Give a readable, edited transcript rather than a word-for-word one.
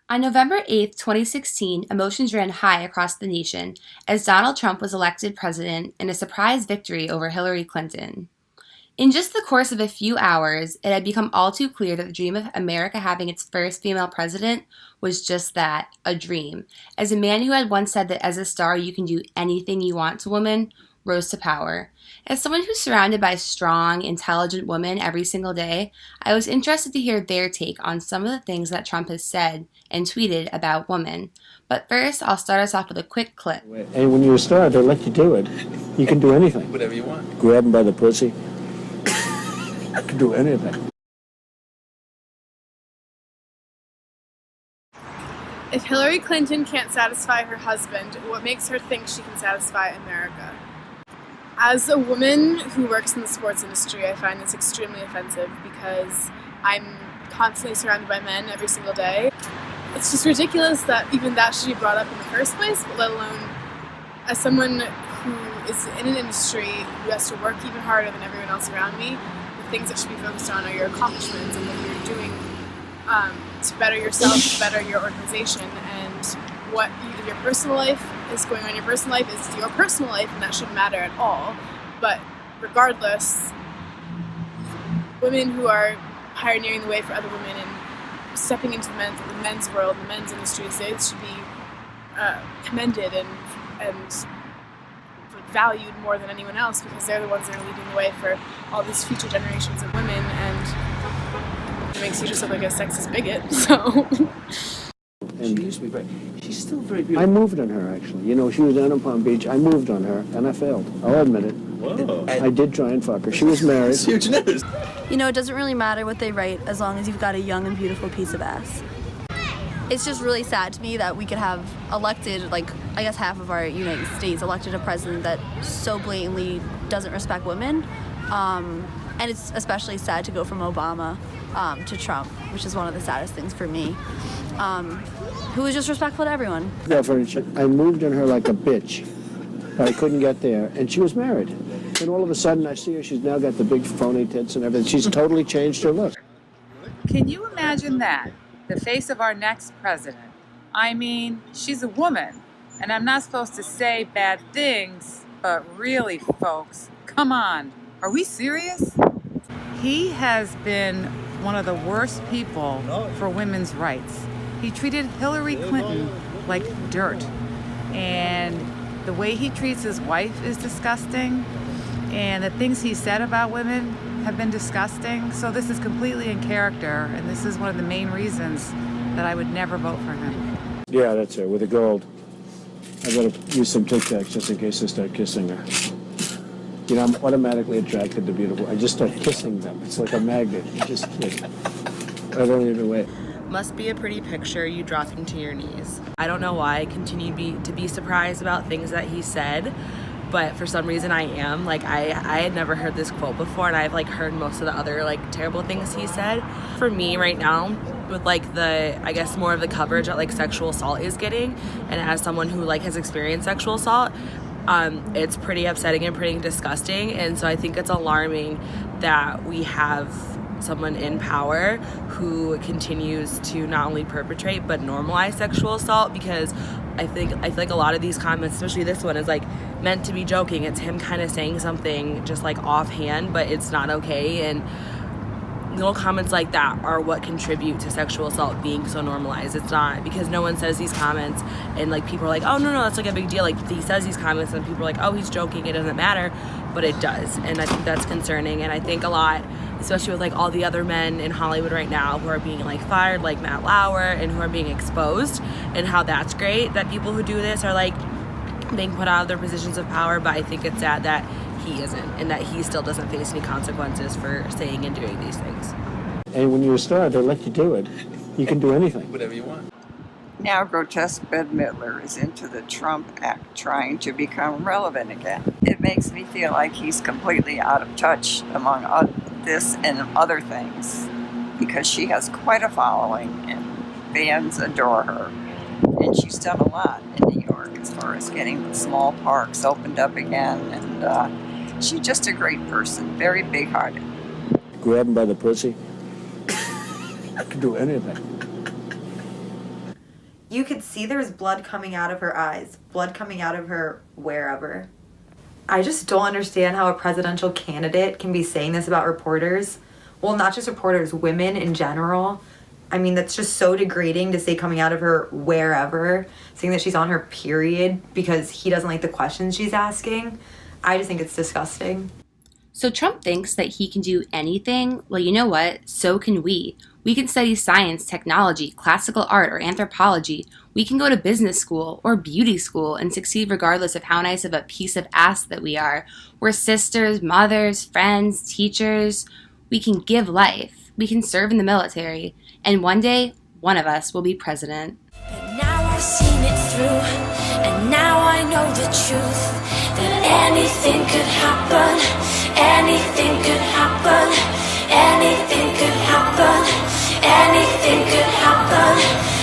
On November 8, 2016, emotions ran high across the nation as Donald Trump was elected president in a surprise victory over Hillary Clinton. In just the course of a few hours, it had become all too clear that the dream of America having its first female president was just that, a dream, as a man who had once said that as a star you can do anything you want to women rose to power. As someone who's surrounded by strong, intelligent women every single day, I was interested to hear their take on some of the things that Trump has said and tweeted about women. But first, I'll start us off with a quick clip. And when you're a star, they let you do it. You can do anything. Whatever you want. Grab them by the pussy. I can do anything. If Hillary Clinton can't satisfy her husband, what makes her think she can satisfy America? As a woman who works in the sports industry, I find this extremely offensive because I'm constantly surrounded by men every single day. It's just ridiculous that even that should be brought up in the first place, let alone as someone who is in an industry who has to work even harder than everyone else around me. The things that should be focused on are your accomplishments and what you're doing to better yourself, to better your organization, and what your personal life is going on. Your personal life is your personal life, and that shouldn't matter at all. But regardless, women who are pioneering the way for other women and stepping into the men's world, the men's industries, they should be commended and valued more than anyone else because they're the ones that are leading the way for all these future generations of women, and it makes you just look like a sexist bigot. So. And She used to be very. She's still very beautiful. I moved on her, actually. You know, she was down in Palm Beach. I moved on her, and I failed. I'll admit it. Whoa. I did try and fuck her. She was married. It's huge news. You know, it doesn't really matter what they write as long as you've got a young and beautiful piece of ass. It's just really sad to me that we could have elected, like, I guess half of our United States elected a president that so blatantly doesn't respect women. And it's especially sad to go from Obama to Trump, which is one of the saddest things for me, who was just respectful to everyone. I moved on her like a bitch, but I couldn't get there, and she was married. And all of a sudden, I see her. She's now got the big phony tits and everything. She's totally changed her look. Can you imagine that? The face of our next president. I mean, she's a woman, and I'm not supposed to say bad things, but really, folks, come on. Are we serious? He has been one of the worst people for women's rights. He treated Hillary Clinton like dirt, and the way he treats his wife is disgusting, and the things he said about women have been disgusting. So this is completely in character, and this is one of the main reasons that I would never vote for him. Yeah, that's her, with the gold. I gotta use some Tic Tacs just in case I start kissing her. You know, I'm automatically attracted to beautiful. I just start kissing them. It's like a magnet. You just kiss. I don't even wait. Must be a pretty picture you dropping to your knees. I don't know why I continue to be surprised about things that he said, but for some reason I am. Like, I had never heard this quote before, and I've like heard most of the other like terrible things he said. For me right now, with like the, I guess, more of the coverage that like sexual assault is getting, and as someone who like has experienced sexual assault, it's pretty upsetting and pretty disgusting. And so I think it's alarming that we have someone in power who continues to not only perpetrate but normalize sexual assault, because I feel like a lot of these comments, especially this one, is like meant to be joking. It's him kind of saying something just like offhand, but it's not okay. And little comments like that are what contribute to sexual assault being so normalized. It's not, because no one says these comments and like people are like, oh no, that's like a big deal. Like he says these comments and people are like, oh, he's joking, it doesn't matter, but it does. And I think that's concerning. And I think a lot, especially with like all the other men in Hollywood right now who are being like fired, like Matt Lauer, and who are being exposed, and how that's great that people who do this are like being put out of their positions of power. But I think it's sad that he isn't, and that he still doesn't face any consequences for saying and doing these things. And when you're a star, they let you do it. You can do anything. Whatever you want. Now grotesque Bette Midler is into the Trump act, trying to become relevant again. It makes me feel like he's completely out of touch among this and other things, because she has quite a following and fans adore her. And she's done a lot in New York as far as getting the small parks opened up again, and she's just a great person, very big-hearted. Grab them by the pussy. I can do anything. You could see there was blood coming out of her eyes, blood coming out of her wherever. I just don't understand how a presidential candidate can be saying this about reporters. Well, not just reporters, women in general. I mean, that's just so degrading to say coming out of her wherever, saying that she's on her period because he doesn't like the questions she's asking. I just think it's disgusting. So Trump thinks that he can do anything? Well, you know what? So can we. We can study science, technology, classical art, or anthropology. We can go to business school or beauty school and succeed regardless of how nice of a piece of ass that we are. We're sisters, mothers, friends, teachers. We can give life. We can serve in the military. And one day, one of us will be president. But now I've seen it through, and now I know the truth, that anything could happen, anything could happen, anything could happen, anything could happen.